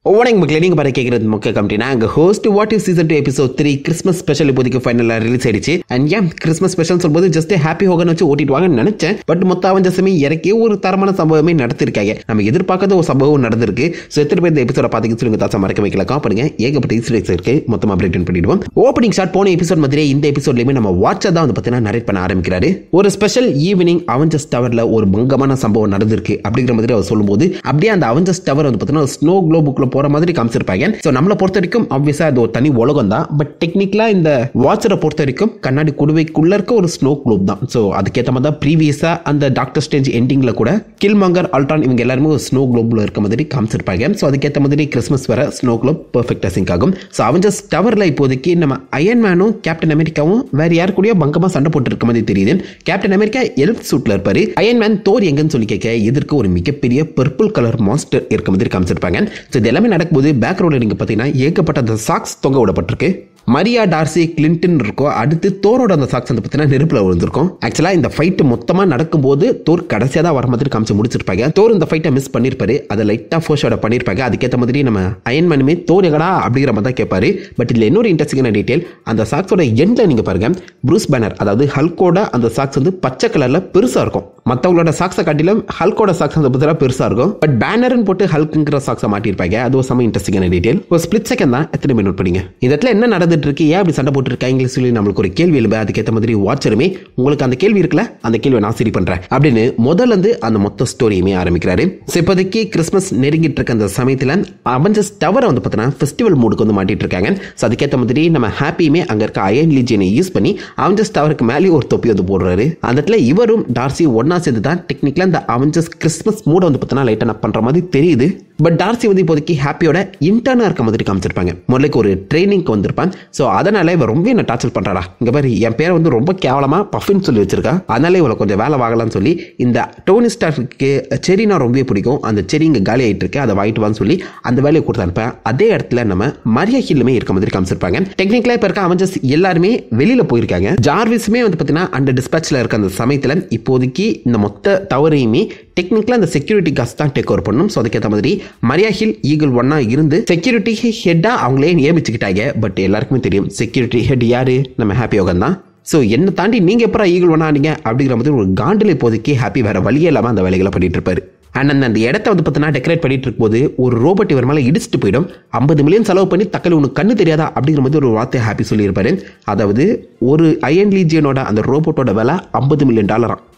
வணக்கம் மக்களே, நீங்கள் பாரு கேட்குறது முக்கிய கம்பெனி. நாங்கள் host what is season 2 episode 3 Christmas special இப்போதைக்கு ஃபைனலாக ரிலீஸ் ஆயிடுச்சு. அண்ட் ஏன் கிறிஸ்மஸ் ஸ்பெஷல் சொல்லும்போது ஜஸ்ட் ஹாப்பி ஹோகன் வச்சு ஓட்டிட்டு வாங்கன்னு நினைச்சேன். பட் மொத்த அவஞ்சசமே இறக்கி ஒரு தரமான சம்பவமே நடத்திருக்காங்க. நம்ம எதிர்பார்க்காத ஒரு சம்பவம் நடந்திருக்கு. ஸோ எத்தனை பேர் இந்த எபிசோட பார்த்துக்கிட்டு சொல்லுங்க தாசா மறக்க வைக்கல காப்பாடுங்க. ஏகப்பட்ட ஈஸ்டர் இருக்கு, மொத்தமாக பிரேக் டவுன் பண்ணிடுவோம். ஓப்பனிங் ஷாட் போன எபிசோட் மாதிரி இந்த எபிசோட்லையுமே நம்ம வாட்சர் தான் வந்து பார்த்தீங்கன்னா நரேட் பண்ண ஆரம்பிக்கிறாரு. ஒரு ஸ்பெஷல் ஈவினிங் அவஞ்சஸ் டவரில் ஒரு பங்கமான சம்பவம் நடந்திருக்கு அப்படிங்கிற மாதிரி அவர் சொல்லும்போது அப்படியே அந்த அவஞ்சஸ் டவர் வந்து பார்த்தீங்கன்னா ஸ்னோ குளோபுக்குள்ள போற மாதிரி காமிச்சிருப்பாங்க. நம்மளை பொறுத்த வரைக்கும் ஆப்வியஸா அது ஒரு தனி உலகம் தான். பட் டெக்னிக்கலா இந்த வாட்சரை பொறுத்த வரைக்கும் கண்ணாடி குடுவைக்குள்ள இருக்க ஒரு ஸ்னோ குளோப் தான். ஸோ அதுக்கேற்ற மாதிரி தான் ப்ரீவியஸா அந்த டாக்டர் ஸ்டேஞ்ச் எண்டிங்ல கூட கில்மாங்கர், அல்ட்ரான் இவங்க எல்லாருமே ஒரு ஸ்னோ குளோப்ல இருக்க மாதிரி காமிச்சிருப்பாங்க. ஸோ அதுக்கேற்ற மாதிரி கிறிஸ்மஸ் வர ஸ்னோ குளோப் பெர்ஃபெக்டா சிங்க் ஆகும். ஸோ அவஞ்சஸ் டவர்ல இப்போதைக்கு நம்ம அயன் மேனும் கேப்டன் அமெரிக்காவும் வேற யாரு கூடயோ பங்கமா சண்டை போட்டு இருக்க மாதிரி தெரியுது. கேப்டன் அமெரிக்கா எல்ஃப் சூட்ல இருப்பாரு. அயன் மேன் தோர் எங்கன்னு சொல்லி கேட்க எதிர்க்க ஒரு மிகப்பெரிய பர்பிள் கலர் மாஸ்டர் இருக்க மாதிரி காமிச்சிருப்பாங்க. ஸோ இது எல்லாமே நடக்கும்போது பேக்ரவுண்ட்ல நீங்க பார்த்தீங்கன்னா ஏகப்பட்ட அந்த சாக்ஸ் தொங்க விடப்பட்டிருக்கு. மரியா, டார்சி, கிளின்டன் இருக்கும். அடுத்து தோரோட அந்த சாக்ஸ் வந்து பார்த்தீங்கன்னா நெருப்பில் விழுந்திருக்கும். ஆக்சுவலாக இந்த ஃபைட் மொத்தமாக நடக்கும்போது தோர் கடைசியாக தான் வர மாதிரி காமிச்சு முடிச்சிருப்பாங்க. தோர் இந்த ஃபைட்டை மிஸ் பண்ணியிருப்பாரு. அதை லைட்டாக ஃபோர்ஷோட பண்ணியிருப்பாங்க. அதுக்கேற்ற மாதிரி நம்ம அயன்மேனுமே தோர் எங்கடா அப்படிங்கிற மாதிரி தான் கேட்பாரு. பட் இதில் இன்னொரு இன்ட்ரெஸ்டிங்கான டீட்டெயில், அந்த சாக்ஸோட எண்டில் நீங்கள் பாருங்க, ப்ரூஸ் பேனர் அதாவது ஹல்கோட அந்த சாக்ஸ் வந்து பச்சை கலரில் பெருசாக இருக்கும். மற்றவங்களோட சாக்ஸை காட்டிலும் ஹல்கோட சாக்ஸ் வந்து பார்த்தீங்கன்னா பெருசாக இருக்கும். பட் பேனர்னு போட்டு ஹல்க்குங்கிற சாக்ஸை மாட்டியிருப்பாங்க. அது ஒரு சம இன்ட்ரெஸ்டிங்கான டீட்டெயில். ஒரு ஸ்பிளிட் செகண்ட் தான் எத்தனை மினிட் படிங்க. இந்த என்ன நடந்து இருக்கு, ஏன் அப்படி சண்டை போட்டு இருக்காங்க சொல்லி நம்மளுக்கு ஒரு கேள்வி எழுப்ப அதுக்கேற்ற மாதிரி வாட்சருமே உங்களுக்கு அந்த கேள்வி இருக்குல்ல, அந்த கேள்வியை நான் சரி பண்றேன் அப்படின்னு முதல்ல இருந்து அந்த மொத்த ஸ்டோரியுமே ஆரம்பிக்கிறாரு. இப்போதைக்கு கிறிஸ்மஸ் நெருங்கிட்டு இருக்க அந்த சமயத்தில் அவஞ்சஸ் டவரை வந்து பார்த்தீங்கன்னா ஃபெஸ்டிவல் மூடுக்கு வந்து மாட்டிட்டு இருக்காங்க. ஸோ அதுக்கேற்ற மாதிரி நம்ம ஹாப்பியுமே அங்கே இருக்க அயன் லீஜியனை யூஸ் பண்ணி அவஞ்சஸ் டவருக்கு மேலே ஒரு தொப்பி வந்து போடுறாரு. அந்த இடத்துல இவரும் டார்சி ஒன்னா சேர்ந்து தான் டெக்னிக்கலா இந்த அவஞ்சஸ் கிறிஸ்மஸ் மூட வந்து பார்த்தீங்கன்னா லைட்டா பண்ற மாதிரி தெரியுது. பட் டார்சி வந்து இப்போதைக்கு ஹாப்பியோட இன்டர்னா இருக்க மாதிரி காமிச்சிருப்பாங்க. முதல்ல ஒரு ட்ரைனிங்க்கு வந்திருப்பான். ஸோ அதனால இவன் ரொம்ப என்ன டார்ச்சர் பண்றாடா, இங்க பாரு என் பேரை வந்து ரொம்ப கேவலமா பஃபின்னு சொல்லி வச்சிருக்கா, அதனால இவளை கொஞ்சம் வேலை வாங்கலாம்னு சொல்லி இந்த டோனி ஸ்டார்க்கு செரினா ரொம்ப பிடிக்கும். அந்த செரி இங்க காலி ஆயிட்டு இருக்கு, அதை வாங்கிட்டு வான்னு சொல்லி அந்த வேலையை கொடுத்து அனுப்பேன். அதே இடத்துல நம்ம மரியா ஹில்லுமே இருக்க மாதிரி காமிச்சிருப்பாங்க. டெக்னிக்கலா இப்ப இருக்க அவஞ்சஸ் எல்லாருமே வெளியில போயிருக்காங்க. ஜார்விஸுமே வந்து பாத்தீங்கன்னா அந்த டிஸ்பேச்ல இருக்க அந்த சமயத்துல இப்போதைக்கு இந்த மொத்த டவரையுமே டெக்னிக்கலா அந்த செக்யூரிட்டி காஸ்ட் தான் டேக் ஓவர் பண்ணும். ஸோ அதுக்கேற்ற மாதிரி மரியா ஹில் ஈகிள் ஒன்னா இருந்து செக்யூரிட்டி ஹெட்டா அவங்களே நியமிச்சுக்கிட்டாங்க. பட் எல்லாருக்குமே தெரியும் செக்யூரிட்டி ஹெட் யாரு, நம்ம ஹாப்பி யோகன் தான். ஸோ என்னை தாண்டி நீங்க எப்பறம் ஈகிள் ஒன்னா ஆனீங்க அப்படிங்கிற மாதிரி ஒரு காண்டில் இப்போதைக்கு ஹாப்பி வேற வழியே இல்லாமல் அந்த வேலைகளை பண்ணிட்டு இருப்பாரு. அண்ட் அந்த இடத்த வந்து பார்த்தீங்கன்னா டெக்கரேட் பண்ணிட்டு இருக்கும்போது ஒரு ரோபோட் இவர் மேலே இடிச்சுட்டு போயிடும். 50 மில்லியன் செலவு பண்ணி தக்கல் உனக்கு கண்ணு தெரியாதா அப்படிங்கிற மாதிரி ஒரு வார்த்தையை ஹாப்பி சொல்லியிருப்பாரு. அதாவது ஒரு அயன் லீஜியனோட அந்த ரோபோட்டோட விலை $50 மில்லியன்.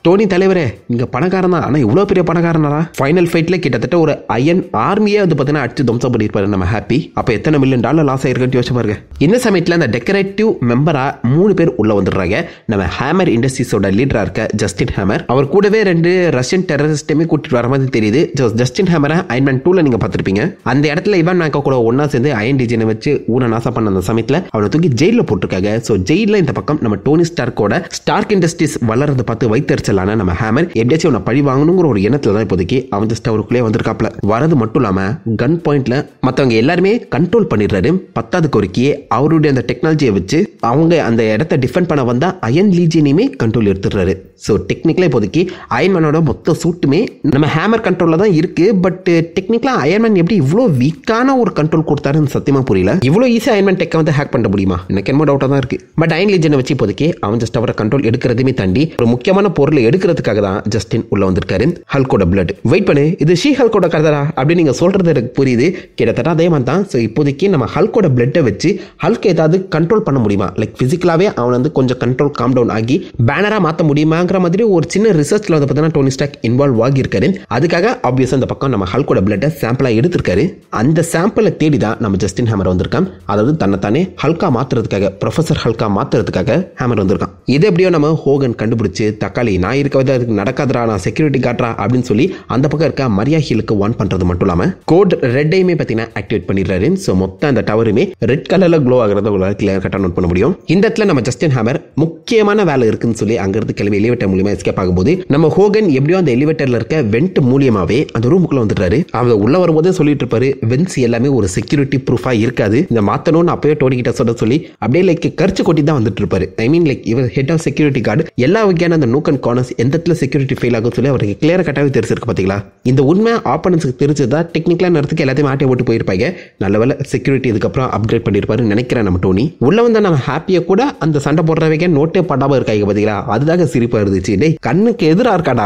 டோனி தலைவரே இங்க பணக்காரன் தான், ஆனால் இவ்வளோ பெரிய பணக்காரனா? ஃபைனல் ஃபைட்ல கிட்டத்தட்ட ஒரு அயன் ஆர்மியே வந்து பார்த்தீங்கன்னா அடிச்சு தம்சம் பண்ணியிருப்பாரு நம்ம ஹாப்பி. அப்போ எத்தனை $1 மில்லியன் லாஸ் ஆயிருக்குன்னு யோசிச்சு பாருங்க. இந்த சமயத்தில் அந்த டெக்கரேட்டிவ் மெம்பரா 3 பேர் உள்ள வந்துடுறாங்க. நம்ம ஹேமர் இண்டஸ்ட்ரீஸோட லீடரா இருக்க ஜஸ்டின் ஹேமர், அவர் கூடவே 2 ரஷ்யன் டெரரிஸ்டுமே கூட்டிட்டு வர மாதிரி தெரியுது. ஜஸ்டின் ஹேமரை அயன்மேன் 2ல நீங்க பார்த்திருப்பீங்க. அந்த இடத்துல இவான் மேக்கோ கூட ஒன்னா சேர்ந்து அயன் டிஜனை வச்சு ஊன நாசா பண்ண அந்த சமயத்தில் அவனை தூக்கி ஜெயில போட்டிருக்காங்க. ஸோ ஜெயில இந்த பக்கம் நம்ம டோனி ஸ்டார்க்கோட ஸ்டார்க் இண்டஸ்ட்ரீஸ் வளர்றதை பார்த்து வைத்தறிச்சலான நம்ம ஹேமர் எப்படியாச்சும் அவனை பழி வாங்கணுங்கிற ஒரு எண்ணத்துல தான் இப்போதைக்கு அவன் ஜஸ்ட் அவருக்குள்ளே வந்திருக்காப்ல. வரது மட்டும் இல்லாம கன் பாயிண்ட்ல மற்றவங்க எல்லாருமே கண்ட்ரோல் பண்ணிடுறாரு. 10வது கோரிக்கையே அவருடைய அந்த டெக்னாலஜியை வச்சு அவங்க அந்த இடத்த டிஃபெண்ட் பண்ண வந்தா அயன் லீஜியனையுமே கண்ட்ரோல் எடுத்துடுறாரு. ஸோ டெக்னிக்கலா இப்போதைக்கு அயன்மேனோட மொத்த சூட்டுமே நம்ம ஹேமர் கண்ட்ரோல்ல தான் இருக்கு. பட் டெக்னிக்கலா அயன்மேன் எப்படி இவ்வளோ வீக்கான ஒரு கண்ட்ரோல் கொடுத்தாருன்னு சத்தியமா புரியல. இவ்வளோ ஈஸியா அயன்மேன் டெக்கை வந்து ஹேக் பண்ண முடியுமா, எனக்கு என்னமோ டவுட்டா தான் இருக்கு. பட் அயன் லீஜனை வச்சு இப்போதைக்கு அவன் ஜஸ்ட் அவரை கண்ட்ரோல் எடுக்கிறதுமே தாண்டி ஒரு முக்கியமான பொருளை எடுக்கிறதுக்காக தான் ஜஸ்டின் உள்ள வந்திருக்காரு. ஹல்கோட பிளட் வெயிட் பண்ணு, இது ஷீ ஹல்கோட கதரா அப்படின்னு நீங்க சொல்றது எனக்கு புரியுது. கிட்டத்தட்ட அதே மாதிரி தான். ஸோ இப்போதைக்கு நம்ம ஹல்கோட பிளட்டை வச்சு ஹல்க் ஏதாவது கண்ட்ரோல் பண்ண முடியுமா, லைக் பிசிக்கலாவே அவன் வந்து கொஞ்சம் கண்ட்ரோல் காம் டவுன் ஆகி பேனரா மாற்ற முடியுமாங்கிற மாதிரி ஒரு சின்ன ரிசர்ச்ல வந்து பார்த்தீங்கன்னா டோனி ஸ்டார்க் இன்வால்வ் ஆகியிருக்காரு. அதுக்காக ஆப்வியஸா இந்த பக்கம் நம்ம ஹல்கோட பிளட்டை சாம்பிளா எடுத்திருக்காரு. அந்த சாம்பிளை தேடி தான் நம்ம ஜஸ்டின் ஹேமர் வந்திருக்கான். அதாவது தன்னைத்தானே ஹல்கா மாத்துறதுக்காக, ப்ரொஃபசர் ஹல்கா மாத்துறதுக்காக ஹேமர் வந்திருக்கான். இது எப்படியோ நம்ம ஹோகன் கண்டுபிடிச்சு தக்காளி நான் இருக்கவது அதுக்கு நடக்காதரா, நான் செக்யூரிட்டி காட்டுறா அப்படின்னு சொல்லி அந்த பக்கம் இருக்க மரியா ஹிலுக்கு வார்ன் பண்றது மட்டும் இல்லாம கோட் ரெட்டையுமே பார்த்தீங்கன்னா ஆக்டிவேட் பண்ணிடுறாரு. ஸோ மொத்தம் அந்த டவருமே ரெட் கலர்ல க்ளோ ஆகிறத உங்களால் கிளியர் கட்டா நோட் பண்ண முடியும். இந்த இடத்துல நம்ம ஜஸ்டின் ஹேமர் முக்கியமான வேலை இருக்குன்னு சொல்லி அங்கிருந்து கிளம்பி எலிவேட்டர் மூலியமா எஸ்கேப் ஆகும்போது நம்ம ஹோகன் எப்படியோ அந்த எலிவேட்டர்ல இருக்க வெண்ட் மூலியமாவே அந்த ரூமுக்குள்ள வந்துட்டாரு. அவங்க உள்ள வரும்போதே சொல்லிட்டு இருப்பாரு வென்ஸ் எல்லாமே ஒரு செக்யூரிட்டி ப்ரூஃபாக இருக்காது. இந்த மாற்றணும்னு அப்பயே டோனி கிட்ட சொல்லி அப்படியே லைக் கரிச்சு கொட்டி தான் வந்துட்டு இருப்பாரு. ஐ மீன் லைக் இவர் ஹெட் ஆஃப் செக்யூரிட்டி கார்டு எல்லா வகையான அந்த நூக் அண்ட் கார்னர்ஸ் எந்த இடத்துல செக்யூரிட்டி ஃபெயில் ஆகும் சொல்லி அவருக்கு கிளியராக கட்டாவே தெரிஞ்சிருக்கு. பார்த்தீங்களா, இந்த உண்மை ஆப்பனன்ஸுக்கு தெரிஞ்சதா டெக்னிக்கலாக நேரத்துக்கு எல்லாத்தையும் ஆட்டை போட்டு போயிருப்பாங்க. நல்ல வேலை செக்யூரிட்டி இதுக்கப்புறம் அப்கிரேட் பண்ணியிருப்பாரு நினைக்கிறேன் நம்ம டோனி. உள்ள வந்து நம்ம ஹாப்பியாக கூட அந்த சண்டை போடுறவங்க நோட்டே படாமல் இருக்காங்க. பார்த்தீங்களா, அதுதாங்க சிரிப்பாக இருந்துச்சு. டேய் கண்ணுக்கு எதிராக இருக்காடா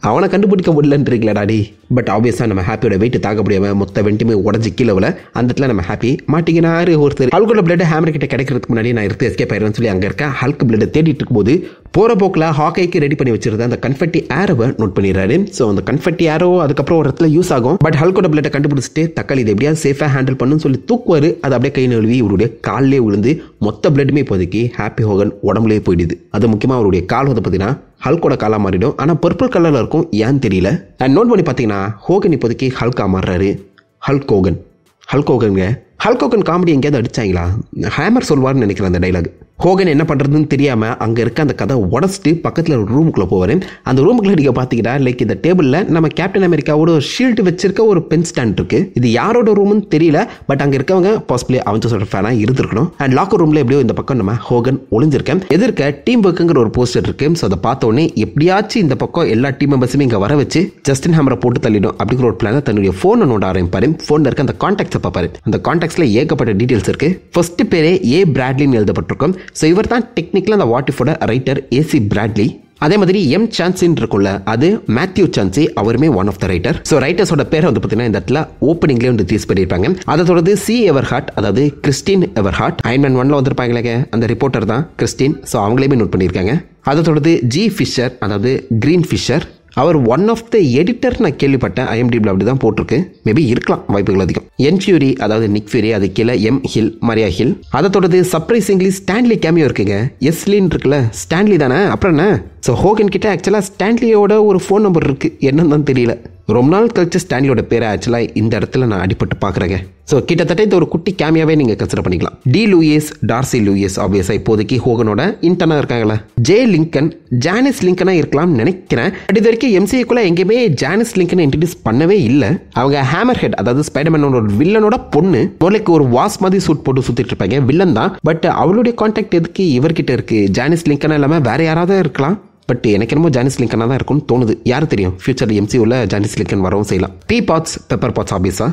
அவனை கண்டுபிடிக்க முடியலன்றீங்களா டாடி. பட் ஆப்வியஸாக நம்ம ஹாப்பியோட வெயிட் தாக்க முடியாம மொத்த வெண்டியுமே உடஞ்சி கீழே அந்த இடத்துல நம்ம ஹாப்பி மாட்டிக்கினாரு. ஒருத்தர் ஹல்கோட பிளட் ஹேமர் கிட்ட கிடைக்கிறதுக்கு முன்னாடி நான் எடுத்து எஸ்கேப் ஆயிடுறேன்னு சொல்லி அங்கே இருக்க ஹல்க் பிளட் தேடிட்டு இருக்கும்போது போகிற போக்கில் ஹாக்கைக்கு ரெடி பண்ணி வச்சிருந்த அந்த கன்ஃபெட்டி ஏரோவை நோட் பண்ணிடுறாரு. ஸோ அந்த கன்ஃபெட்டி ஏரோ அதுக்கப்புறம் ஒரு இடத்துல யூஸ் ஆகும். பட் ஹல்கோட பிளட்டை கண்டுபிடிச்சிட்டு தக்காளி இதை எப்படியாவது சேஃபாக ஹேண்டில் பண்ணுன்னு சொல்லி தூக்குவார். அது அப்படியே கை நழுவி இவருடைய காலிலே விழுந்து மொத்த பிளட்டுமே இப்போதைக்கு ஹாப்பி ஹோகன் உடம்புலேயே போயிடுது. அது முக்கியமாக அவருடைய கால் வந்து பார்த்தீங்கன்னா ஹல்கோட காலாக மாறிடும். ஆனால் பர்பிள் கலரில் இருக்கும், ஏன்னு தெரியல. அண்ட் நோட் பண்ணி பார்த்தீங்கன்னா ஹோகன் இப்போதைக்கு ஹல்கா மாறுறாரு. ஹல்க் ஹோகன் காமெடி எங்கேயாவது அடிச்சாங்களா? ஹேமர் சொல்வார்னு நினைக்கிறேன் அந்த டைலாக். ஹோகன் என்ன பண்ணுறதுன்னு தெரியாமல் அங்கே இருக்க அந்த கதை உடச்சிட்டு பக்கத்தில் ஒரு ரூமுக்குள்ளே போவார். அந்த ரூமுக்குள்ள நீங்கள் பார்த்துக்கிட்டா லைக் இந்த டேபிளில் நம்ம கேப்டன் அமெரிக்காவோட ஒரு ஷீல்டு வச்சிருக்க ஒரு பென் ஸ்டாண்ட் இருக்குது. இது யாரோட ரூம்னு தெரியல. பட் அங்கே இருக்கவங்க பாசிபிளி அவஞ்சர்ஸோட ஃபேனாக இருந்திருக்கணும். அண்ட் லாக்கர் ரூமில் எப்படியோ இந்த பக்கம் நம்ம ஹோகன் ஒளிஞ்சிருக்கேன். எதிர்க்க டீம் ஒர்க்குங்கிற ஒரு போஸ்டர் இருக்கு. ஸோ அதை பார்த்த உடனே எப்படியாச்சும் இந்த பக்கம் எல்லா டீம் மெம்பர்ஸுமே இங்கே வர வச்சு ஜஸ்டின் ஹேமரை போட்டு தள்ளிடும் அப்படிங்கிற ஒரு பிளான தன்னுடைய ஃபோனை நோட ஆரம்பிப்பாரு. ஃபோனில் இருக்க அந்த கான்டாக்ட்ஸை பார்ப்பாரு. அந்த கான்டாக்ட்ஸில் ஏகப்பட்ட டீட்டெயில்ஸ் இருக்கு. ஃபர்ஸ்ட் பேரே ஏ பிராட்லின்னு எழுதப்பட்டிருக்கும். ஸோ இவர் தான் டெக்னிக்கலாக அந்த வாட் இஃபோட ரைட்டர் ஏசி பிராட்லி. அதே மாதிரி எம் சான்சின் இருக்குல்ல, அது மேத்யூ சான்சி, அவருமே one of the writer. So ரைட்டர்ஸோட பேரை வந்து பார்த்தீங்கன்னா இந்த இடத்துல ஓப்பனிங்லேயே வந்து டீஸ் பண்ணியிருப்பாங்க. அதை தொடர்ந்து சி எவர்ஹார்ட், அதாவது கிறிஸ்டின் எவர்ஹார்ட், அயன்மேன் 1ல வந்திருப்பாங்களே அந்த ரிப்போர்ட்டர் தான் கிறிஸ்டின். ஸோ அவங்களையுமே நோட் பண்ணியிருக்காங்க. அதை தொடர்ந்து ஜி ஃபிஷர், அதாவது கிரீன் ஃபிஷர், அவர் ஒன் ஆஃப் த எடிட்டர் நான் கேள்விப்பட்டேன். ஐஎம்டிபியில் அப்படி தான் போட்டிருக்கு. மேபி இருக்கலாம், வாய்ப்புகள் அதிகம். என் ஃபியூரி, அதாவது நிக் ஃபியூரி, அது கீழே எம் ஹில், மரியா ஹில். அதை தொடர்ந்து சர்ப்ரைசிங்லி ஸ்டான்லி கேமியோ இருக்குங்க. எஸ்லின் இருக்குல்ல, ஸ்டான்லி தானே, அப்புறம் என்ன. ஸோ ஹோகன் கிட்ட ஆக்சுவலாக ஸ்டான்லியோட ஒரு ஃபோன் நம்பர் இருக்குது, என்னன்னு தான் தெரியல. ரொம்ப நாள் கழிச்சு ஸ்டான்லியோட பேரை ஆக்சுவலாக இந்த இடத்துல நான் அடிபட்டு பார்க்குறேங்க. ஸோ கிட்டத்தட்ட இந்த ஒரு குட்டி கேமியாவே நீங்கள் கன்சிடர் பண்ணிக்கலாம். டி லூயிஸ், டார்சி லூயிஸ் ஆப்வியஸாக இப்போதைக்கு ஹோகனோட இன்டர்னாக இருக்காங்களா. ஜே லிங்கன், ஜானிஸ் லிங்கனாக இருக்கலாம்னு நினைக்கிறேன். பட் இது வரைக்கும் எம்சிஏக்குள்ளே எங்கேயுமே ஜானிஸ் லிங்கனை இன்ட்ரடியூஸ் பண்ணவே இல்லை. அவங்க ஹேமர் ஹெட், அதாவது ஸ்பைடர்மேனோட ஒரு வில்லனோட பொண்ணு, மோலைக்கு ஒரு வாஸ் மாதிரி சூட் போட்டு சுற்றிட்டு இருப்பாங்க. வில்லன் தான். பட் அவளுடைய கான்டாக்ட் எதுக்கு இவர்கிட்ட இருக்கு? ஜானிஸ் லிங்கனா இல்லாமல் வேற யாராவது இருக்கலாம். பட் எனக்கு என்னமோ ஜானிஸ் லிங்கனாக தான் இருக்கும்னு தோணுது. யாரு தெரியும், ஃபியூச்சர் எம்சியூவில் ஜானிஸ் லிங்கன் வரவும் செய்யலாம். பி பாட்ஸ், பெப்பர் பாட்ஸ் ஆபீஸா,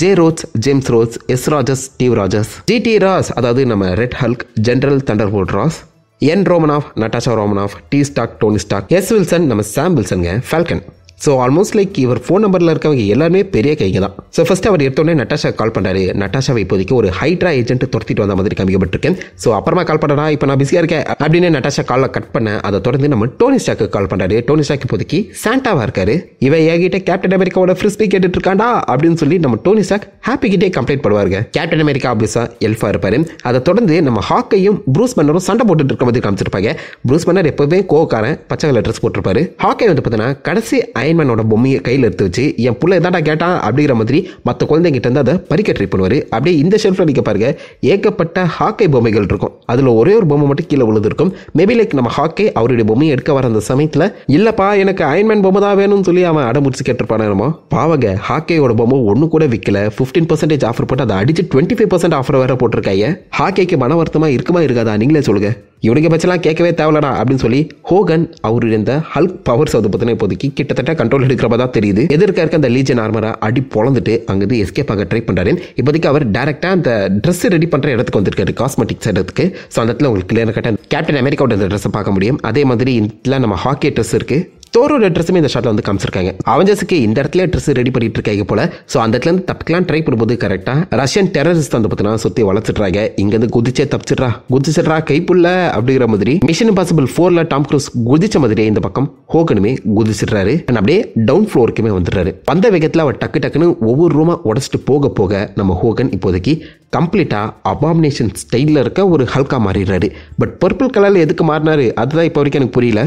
J Rhodes, James Rhodes, S Rogers, Steve Rogers, G T Ross, அதாவது நம்ம red Hulk, general Thunderbolt Ross, N Romanoff, Natasha Romanoff, T Stark, Tony Stark, S Wilson, நம்ம Sam வில்சனுங்க, Falcon. So almost like இவர் phone நம்பரில் இருக்கவங்க எல்லாருமே பெரிய கைங்க தான். ஸோ ஃபர்ஸ்ட் அவர் எடுத்தோடனே நட்டாஷா கால் பண்ணுறாரு. நட்டாஷாவை இப்போதைக்கு ஒரு ஹைட்ரா ஏஜென்ட் துரத்திட்டு வந்த மாதிரி காமிக்கப்பட்டிருக்கேன். ஸோ அப்புறமா கால் பண்ணுறா, இப்போ நான் பிஸியாக இருக்கேன் அப்படின்னு நட்டாஷா காலில் கட் பண்ண. அதை தொடர்ந்து நம்ம டோனி ஸ்டாக்கு கால் பண்ணுறாரு. டோனி ஸ்டாக் இப்போதைக்கு சாண்டாவாக இருக்காரு. இவன் என்கிட்ட கேப்டன் அமெரிக்காவோட ஃப்ரிஸ்பி கேட்டுட்டு இருக்காண்டா அப்படின்னு சொல்லி நம்ம டோனி ஸ்டாக் ஹாப்பி கிட்டே கம்ப்ளைண்ட் பண்ணுவாருங்க. கேப்டன் அமெரிக்கா ஆபீஸா எல்ஃபா இருப்பாரு. அதை தொடர்ந்து நம்ம ஹாக்கையும் ப்ரூஸ் பன்னரும் சண்டை போட்டுட்டு இருக்க மாதிரி காமிச்சிருப்பாங்க. ப்ரூஸ் பன்னர் எப்போவே கோவக்காரன், பச்சை கலர் ட்ரெஸ் போட்டிருப்பாரு. ஹாக்கை வந்து பார்த்தீங்கன்னா கடைசி அயன்மேனோட பொம்மையை கையில் எடுத்து வச்சு என் புள்ள எதாண்டா கேட்டான் அப்படிங்கிற மாதிரி மற்ற குழந்தைங்கிட்ட இருந்து அதை பறிக்க ட்ரை பண்ணுவார். அப்படியே இந்த ஷெல்ஃபில் நிற்க பாருங்க, ஏகப்பட்ட ஹாக்கை பொம்மைகள் இருக்கும். அதில் ஒரே ஒரு பொம்மை மட்டும் கீழே விழுந்திருக்கும். மேபி லைக் நம்ம ஹாக்கை அவருடைய பொம்மையை எடுக்க வர அந்த சமயத்தில் இல்லப்பா எனக்கு அயன்மேன் பொம்மை தான் வேணும்னு சொல்லி அவன் அடமுடிச்சு கேட்டிருப்பானோ. பாவங்க, ஹாக்கையோட பொம்மை ஒன்று கூட விற்கல. 15% ஆஃபர் போட்டு அதை அடிச்சு 25% ஆஃபர் வேற போட்டிருக்காங்க. ஹாக்கைக்கு மன வருத்தமா இருக்குமா இருக்காதா நீங்களே சொல்லுங்க. இவனுக்கு பச்செல்லாம் கேட்கவே தேவையில்லடா அப்படின்னு சொல்லி ஹோகன் அவருடைய இந்த ஹல்க் பவர்ஸ் வந்து பார்த்தீங்கன்னா இப்போதைக்கு கிட்டத்தட்ட கண்ட்ரோல் எடுக்கிறப்ப தான் தெரியுது. எதிர்க்க இருக்க அந்த லீஜன் ஆர்மரா அடி பொழந்துட்டு அங்கிருந்து எஸ்கேப் ஆக ட்ரை பண்ணுறாரு. இப்போதைக்கு அவர் டேரக்டா அந்த ட்ரெஸ் ரெடி பண்ணுற இடத்துக்கு வந்திருக்காரு, காஸ்மெட்டிக்ஸ் இடத்துக்கு. ஸோ அந்த இடத்துல உங்களுக்கு கிளியர் கட்ட கேப்டன் அமெரிக்காவோட இந்த ட்ரெஸ்ஸை பார்க்க முடியும். அதே மாதிரி இதில் நம்ம ஹாக்கி ட்ரெஸ் இருக்கு. தோரோட ட்ரெஸ்ஸுமே இந்த ஷாட்டில் வந்து காமிச்சிருக்காங்க. அவஞ்சர்ஸுக்கு இந்த இடத்துல ட்ரெஸ் ரெடி பண்ணிட்டு இருக்காங்க போல. ஸோ அந்த இடத்துல இருந்து தப்பிக்கலாம் ட்ரை பண்ணும்போது கரெக்டாக ரஷ்யன் டெரரிஸ்ட் வந்து பார்த்தீங்கன்னா சுற்றி வளர்த்துட்றாங்க. இங்கேருந்து குதிச்சே குதிச்சிட்றா கைப்புள்ள அப்படிங்கிற மாதிரி மிஷன் இம்பாசிபிள் 4ல டாம் க்ரூஸ் குதிச்ச மாதிரியே இந்த பக்கம் ஹோகனுமே குதிச்சிடுறாரு. அண்ட் அப்படியே டவுன் ஃப்ளோருக்குமே வந்துடுறாரு. வந்த வேகத்தில் அவர் டக்குன்னு ஒவ்வொரு ரூமா உடச்சிட்டு போக நம்ம ஹோகன் இப்போதைக்கு கம்ப்ளீட்டா அபாமினேஷன் ஸ்டைலில் இருக்க ஒரு ஹல்கா மாறிடுறாரு. பட் பர்பிள் கலரில் எதுக்கு மாறினாரு அதுதான் இப்போ வரைக்கும் எனக்கு புரியல.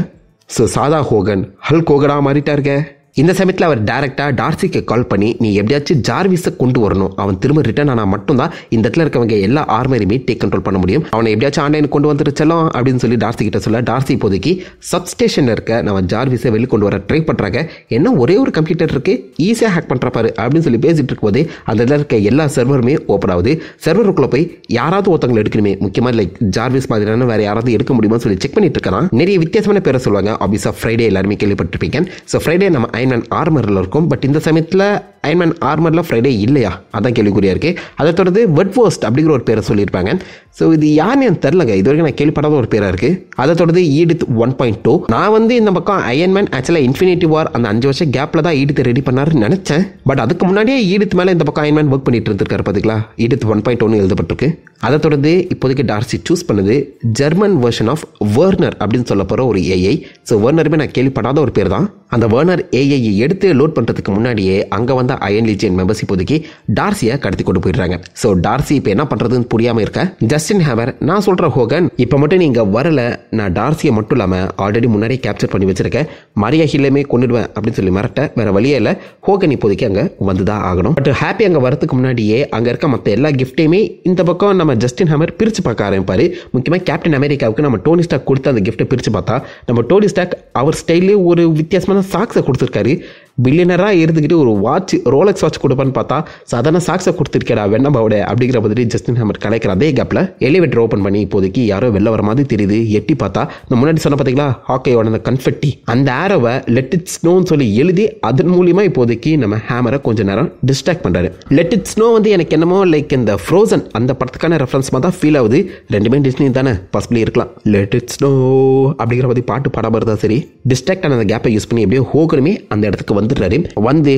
ஸோ சாதா ஹோகன் ஹல்க் ஹோகனா மாறிட்டாருங்க. இந்த சமயத்தில் அவர் டைரக்டா டார்சிக்கு கால் பண்ணி நீ எப்படியாச்சும் ஜார்விஸை கொண்டு வரணும், அவன் திரும்ப ரிட்டர்ன் ஆனால் மட்டும்தான் இந்த இடத்துல இருக்கவங்க எல்லா ஆர்மரையுமே டேக் கண்ட்ரோல் பண்ண முடியும், அவனை எப்படியாச்சும் ஆன்லைன் கொண்டு வந்துருச்சலாம் அப்படின்னு சொல்லி டார்சி கிட்ட சொல்ல, டார்சி இப்போதைக்கு சப்ஸ்டேஷனில் இருக்க நம்ம ஜார்விஸை வெளியே கொண்டு வர ட்ரை பண்ணுறாங்க. என்ன ஒரே ஒரு கம்ப்யூட்டர் இருக்கு, ஈஸியாக ஹேக் பண்ணுறப்பாரு அப்படின்னு சொல்லி பேசிட்டு இருக்கும்போதே அந்த இடத்துல இருக்க எல்லா சர்வருமே ஓப்பன் ஆகுது. சர்வருக்குள்ளே போய் யாராவது ஒருத்தவங்களை எடுக்கணுமே, முக்கியமாக லைக் ஜார்விஸ் மாதிரியான வேற யாராவது எடுக்க முடியுமா சொல்லி செக் பண்ணிட்டு இருக்கான். நிறைய வித்தியாசமான பேரை சொல்லுவாங்க. ஆப்வியஸா ஃப்ரைடே எல்லாருமே கேள்விப்பட்டிருப்பீங்க. ஸோ ஃப்ரைடே நம்ம அயன்மேன் ஆர்மரில் இருக்கும். பட் இந்த சமயத்தில் அயன்மேன் ஆர்மரில் ஃப்ரைடே இல்லையா, அதான் கேள்விக்குறியா இருக்கு. அதை தொடர்ந்து வெட்வர்ஸ்ட் அப்படிங்கிற ஒரு பேரை சொல்லியிருப்பாங்க. ஸோ இது யாருன்னு எனக்கு தெரிலங்க, இது வரைக்கும் நான் கேள்விப்படாத ஒரு பேராக இருக்கு. அதை தொடர்ந்து ஈடித் 1.2. நான் இந்த பக்கம் அயன்மேன் ஆக்சுவலாக இன்ஃபினிட்டி வார் அந்த 5 வருஷம் கேப்பில் தான் ஈடித் ரெடி பண்ணாருன்னு நினச்சேன். பட் அதுக்கு முன்னாடியே ஈடித் மேலே இந்த பக்கம் அயன்மேன் ஒர்க் பண்ணிட்டு இருந்திருக்காரு. பார்த்துங்களா, ஈடித் 1.1 எழுதப்பட்டிருக்கு. அதை தொடர்ந்து இப்போதைக்கு டார்சி சூஸ் பண்ணது ஜெர்மன் வெர்ஷன் ஆஃப் வேர்னர் அப்படின்னு சொல்ல போகிற ஒரு ஏஐ. ஸோ வேர்னருமே நான் கேள்விப்படாத ஒரு பேர் தான். அந்த வேர்னர் ஏஐ எடுத்து லோட் பண்ணுறதுக்கு முன்னாடியே அங்கே வந்த அயன் லீஜியன் மெம்பர்ஸ் இப்போதைக்கு டார்சியை கடத்தி கொண்டு போயிடுறாங்க. ஸோ டார்சி இப்போ என்ன பண்ணுறதுன்னு புரியாமல் இருக்க ஜஸ்டின் ஹேமர், நான் சொல்கிற ஹோகன் இப்போ மட்டும் நீங்கள் வரல, நான் டார்சியை மட்டும் இல்லாமல் ஆல்ரெடி முன்னாடியே கேப்சர் பண்ணி வச்சிருக்கேன், மரியா ஹில்லையுமே கொண்டுடுவேன் அப்படின்னு சொல்லி மிரட்ட வேற வழியே இல்லை. ஹோகன் இப்போதைக்கு அங்கே வந்து தான் ஆகணும். பட் ஹாப்பி அங்கே வரதுக்கு முன்னாடியே அங்கே இருக்க மற்ற எல்லா கிஃப்ட்டையுமே இந்த பக்கம் நம்ம ஜஸ்டின் ஹேமர் பிரித்து பார்க்க ஆரம்பிப்பார். முக்கியமாக கேப்டன் அமெரிக்காவுக்கு நம்ம டோனி ஸ்டாக் கொடுத்த அந்த கிஃப்ட்டை பிரித்து பார்த்தா நம்ம டோனி ஸ்டாக் அவர் ஸ்டைல்லே ஒரு வித்தியாசமான சாக்ஸை கொடுத்துருக்காரு. பில்லியனராக இருந்துக்கிட்டு ஒரு வாட்ச், ரோலக்ஸ் வாட்ச் கொடுப்பான்னு பார்த்தா சாதாரண சாக்ஸை கொடுத்துருக்கா வெண்ணபாவோட அப்படிங்கிற மாதிரி ஜஸ்டின் ஹேமர் கலைக்கிற அதே கேப்பில் எலிவேட்டர் ஓப்பன் பண்ணி இப்போதைக்கு யாரோ வெளில வர மாதிரி தெரியுது. எட்டி பார்த்தா நான் முன்னாடி சொன்ன பார்த்தீங்களா ஹாக்கையோட அந்த கன்ஃபெட்டி, அந்த ஆரோவை லெட் இட் ஸ்னோன்னு சொல்லி எழுதி அதன் மூலியமா இப்போதைக்கு நம்ம ஹேமரை கொஞ்ச நேரம் டிஸ்ட்ராக்ட் பண்ணுறாரு. லெட் இட் ஸ்னோ எனக்கு என்னமோ லைக் இந்த ஃப்ரோசன் அந்த படத்துக்கான ரெஃபரன்ஸ் மாதிரி தான் ஃபீல் ஆகுது. ரெண்டுமே டிஸ்னி தானே, பாசிபிளி இருக்கலாம். லெட் இட் ஸ்னோ அப்படிங்கிற மாதிரி பாட்டு பாடாம இருந்தா சரி, டிஸ்ட்ராக்ட் ஆன அந்த கேப்பை யூஸ் பண்ணி எப்படியோ ஹோகனுமே அந்த இடத்துக்கு வந்துடுறாரு.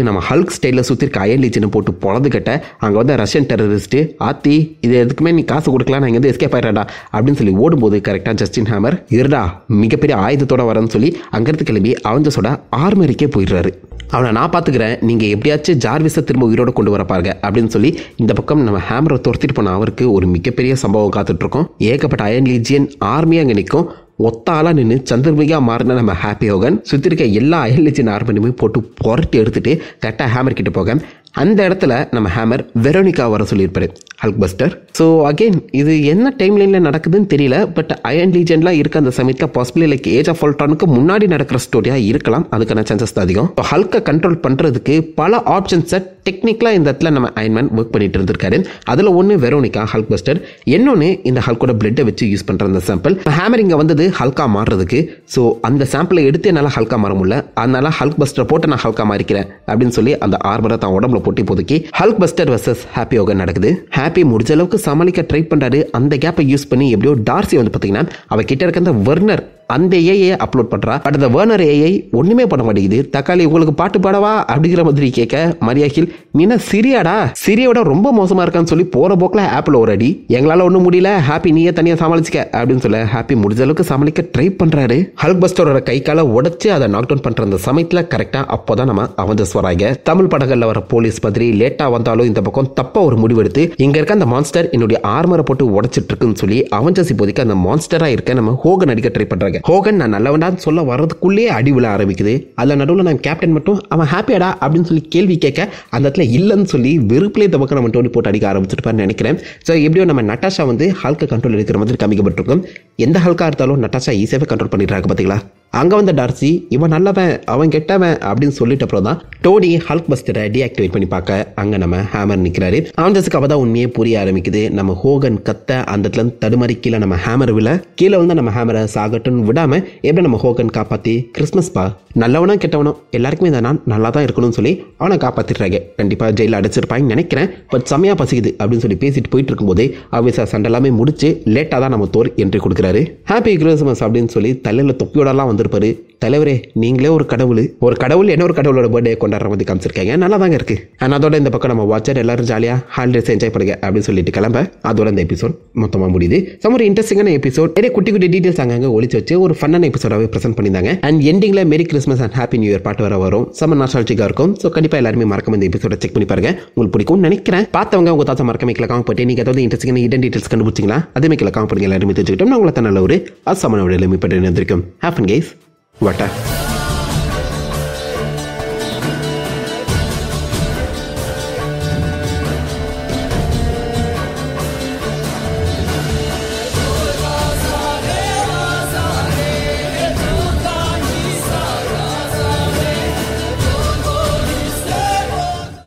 நம்ம ஹல்க் ஸ்டைலில் சுற்றி இருக்க அயன் லீஜனை போட்டு பொழந்து கட்ட அங்கே ரஷ்யன் டெரரிஸ்ட் ஆத்தி இது எதுக்குமே நீ காசு கொடுக்கலாம், நான் இங்கே எஸ்கேப் ஆயிடுறா அப்படின்னு சொல்லி ஓடும்போது கரெக்டாக ஜஸ்டின் ஹேமர் இருடா மிகப்பெரிய ஆயுதத்தோட வரன்னு சொல்லி அங்கிருந்து கிளம்பி அவஞ்சஸோட ஆர்மரிக்கே போயிடுறாரு. அவனை நான் பார்த்துக்கிறேன், நீங்கள் எப்படியாச்சும் ஜார்விஸை திரும்ப உயிரோடு கொண்டு வர பாருங்க அப்படின்னு சொல்லி இந்த பக்கம் நம்ம ஹேமரை துரத்திட்டு போன அவருக்கு ஒரு மிகப்பெரிய சம்பவம் காத்துட்ருக்கோம். ஏகப்பட்ட அயன் லீஜியன் ஆர்மியாக அங்கே நிற்கும். ஒத்தாலாம் நின்று சந்திரமுகியா மாறின நம்ம ஹாப்பி ஹோகன் சுற்றி இருக்க எல்லா அயன் லீஜியன் ஆர்மியுமே போட்டு புரட்டி எடுத்துட்டு கரெக்டாக ஹேமர் கிட்ட போக அந்த இடத்துல நம்ம ஹேமர் வெரோனிகா வர சொல்லியிருப்பாரு, ஹல்க் பஸ்டர். ஸோ அகெயின் இது என்ன டைம் லைனில் நடக்குதுன்னு தெரியல. பட் அயன் லீஜெண்ட்லாம் இருக்க அந்த சமயத்தில் பாசிபிளி லைக் ஏஜ் ஆஃப் ஆல்ட்ரானுக்கு முன்னாடி நடக்கிற ஸ்டோரியாக இருக்கலாம், அதுக்கான சான்சஸ் தான் அதிகம். ஸோ ஹல்கை கண்ட்ரோல் பண்ணுறதுக்கு பல ஆப்ஷன்ஸை டெக்னிக்கலாக இந்த இடத்துல நம்ம அயன்மேன் ஒர்க் பண்ணிட்டு இருந்திருக்காரு. அதில் ஒன்று வெரோனிகா ஹல்க் பஸ்டர், இன்னொன்று இந்த ஹல்கோட பிளட்டை வச்சு யூஸ் பண்ணுற அந்த சாம்பிள். ஹேமர் இங்கே வந்தது ஹல்கா மாறுறதுக்கு. ஸோ அந்த சாம்பிளை எடுத்து என்னால் ஹல்கா மாற முடியல, அதனால ஹல்க் பஸ்டரை போட்டு நான் ஹல்கா மாறிக்கிறேன் அப்படின்னு சொல்லி அந்த ஆர்மரை தான் உடம்புல போட்டி போதைக்கு Hulkbuster versus Happy Hogan நடக்குது. ஹாப்பி முடிஞ்ச அளவுக்கு சமாளிக்க ட்ரை பண்றாரு. அந்த கேப்பை யூஸ் பண்ணி எப்படியோ டார்சி வந்து பார்த்தீங்கன்னா அவ கிட்ட இருக்க அந்த வெர்னர் அந்த ஏஐ அப்லோட் பண்றா. பட் அந்த வேர்னர் ஏஐ ஒண்ணுமே பண்ண மாட்டேங்குது. தக்காளி உங்களுக்கு பாட்டு பாடவா அப்படிங்கிற மாதிரி கேட்க மரியாகில் நீனா சிரியாடா, சிரியோட ரொம்ப மோசமா இருக்கான்னு சொல்லி போற போக்கில் ஆப்பிள் ஒரு அடி, எங்களால ஒன்றும் முடியல ஹாப்பி நீயே தனியாக சமாளிச்சுக்க அப்படின்னு சொல்ல ஹாப்பி முடிஞ்ச அளவுக்கு சமாளிக்க ட்ரை பண்றாரு. ஹல்க் பஸ்டரோட கை காலை உடச்சு அதை நாக் டவுன் பண்ற அந்த சமயத்தில் கரெக்டா அப்போதான் நம்ம அவஞ்சஸ் வராங்க. தமிழ் படங்கள்ல வர போலீஸ் மாதிரி லேட்டா வந்தாலும் இந்த பக்கம் தப்பா ஒரு முடிவெடுத்து இங்க இருக்க அந்த மான்ஸ்டர் என்னுடைய ஆர்மரை போட்டு உடச்சிட்டு இருக்குன்னு சொல்லி அவஞ்சஸ் இப்போதைக்கு அந்த மான்ஸ்டரா இருக்க நம்ம ஹோகன் அடிக்க ட்ரை பண்றாங்க. ஹோகன் நான் நல்லவனான்னு சொல்ல வர்றதுக்குள்ளேயே அடி விழ ஆரம்பிக்குது. அதில் நடுவில் நான் கேப்டன் மட்டும் அவன் ஹாப்பியாடா அப்படின்னு சொல்லி கேள்வி கேட்க அந்த இடத்துல இல்லைன்னு சொல்லி வெறுப்பிலே இந்த பக்கம் நம்ம டோனி போட்டு அடிக்க ஆரம்பிச்சிருப்பான்னு நினைக்கிறேன். ஸோ எப்படியோ நம்ம நட்டாஷா வந்து ஹல்கை கண்ட்ரோல் எடுக்கிற மாதிரி காமிக்கப்பட்டிருக்கும். எந்த ஹல்கா இருந்தாலும் நட்டாஷா ஈஸியாகவே கண்ட்ரோல் பண்ணிடுறாங்க பார்த்தீங்களா. அங்கே வந்த டார்சி இவன் நல்லவன் அவன் கெட்டவன் அப்படின்னு சொல்லிட்டு அப்புறம் தான் டோனி ஹல்க் பஸ்டரை டீஆக்டிவேட் பண்ணி பார்க்க அங்கே நம்ம ஹேமர் நிற்கிறாரு. அவஞ்சஸுக்கு அவள் தான் உண்மையே புரிய ஆரம்பிக்குது. நம்ம ஹோகன் கத்த அந்த இடத்துல தடுமாறி கீழே நம்ம ஹேமர் விழ கீழே வந்து நம்ம ஹேமரை சாகட்டுன்னு விடாம எப்படி நம்ம ஹோகன் காப்பாற்றி கிறிஸ்மஸ் பா நல்லவனோ கெட்டவனோ எல்லாருக்குமே இந்த நான் நல்லா தான் இருக்கணும்னு சொல்லி அவனை காப்பாற்றிடுறாங்க. கண்டிப்பாக ஜெயிலில் அடைச்சிருப்பாங்கன்னு நினைக்கிறேன். பட் செம்மையாக பசிக்குது அப்படின்னு சொல்லி பேசிட்டு போயிட்டு இருக்கும்போதே ஆஃபீஸர் சண்டை எல்லாமே முடிச்சு லேட்டாக தான் நம்ம தோர் என்ட்ரி கொடுக்குறாரு. ஹாப்பி கிறிஸ்மஸ் அப்படின்னு சொல்லி தலையில் தொப்பியோடலாம் வந்திருப்பாரு. தலைவரே நீங்களே ஒரு கடவுள் என்ன ஒரு கடவுளோட பர்த்டே கொண்டாடுற மாதிரி காமிச்சிருக்காங்க, நல்லா தாங்க இருக்கு. அண்ட் அதோட இந்த பக்கம் நம்ம வாட்சர் எல்லாரும் ஜாலியாக ஹாலிடேஸ் என்ஜாய் பண்ணுங்க அப்படின்னு சொல்லிட்டு கிளம்ப அதோட இந்த எபிசோட் மொத்தமாக முடியுது. சம் ஒரு இன்ட்ரெஸ்டிங்கான எபிசோட், நிறைய குட்டி குட்டி டீட்டெயில்ஸ் அங்கே ஒழிச்சு வச்சு ஒரு ஃபன்னான எபிசோடாகவே ப்ரெசென்ட் பண்ணியிருந்தாங்க. அண்ட் எண்டிங்கில் merry Christmas and happy new year பாட்டு வர வரும். செம்ம நாஸ்டால்ஜிக்காக இருக்கும். ஸோ கண்டிப்பாக எல்லாருமே மறக்காம இந்த எபிசோட செக் பண்ணி பாருங்க, உங்களுக்கு பிடிக்கும்னு நினைக்கிறேன். பார்த்தவங்க உங்க தாத்தா மறக்காம கிளக்காம போட்டு நீங்கள் ஏதாவது இன்ட்ரெஸ்டிங்கான ஹிடன் டீட்டெயில்ஸ் கண்டுபிடிச்சிங்களா அதே கிளக்காம போடுங்க, எல்லாருமே தெரிஞ்சுக்கிட்டோம். நான் உங்களை தான் நல்ல ஒரு அசமான விட எல்லாமே பற்றி இருந்திருக்கும். Happen guys வாட்டா.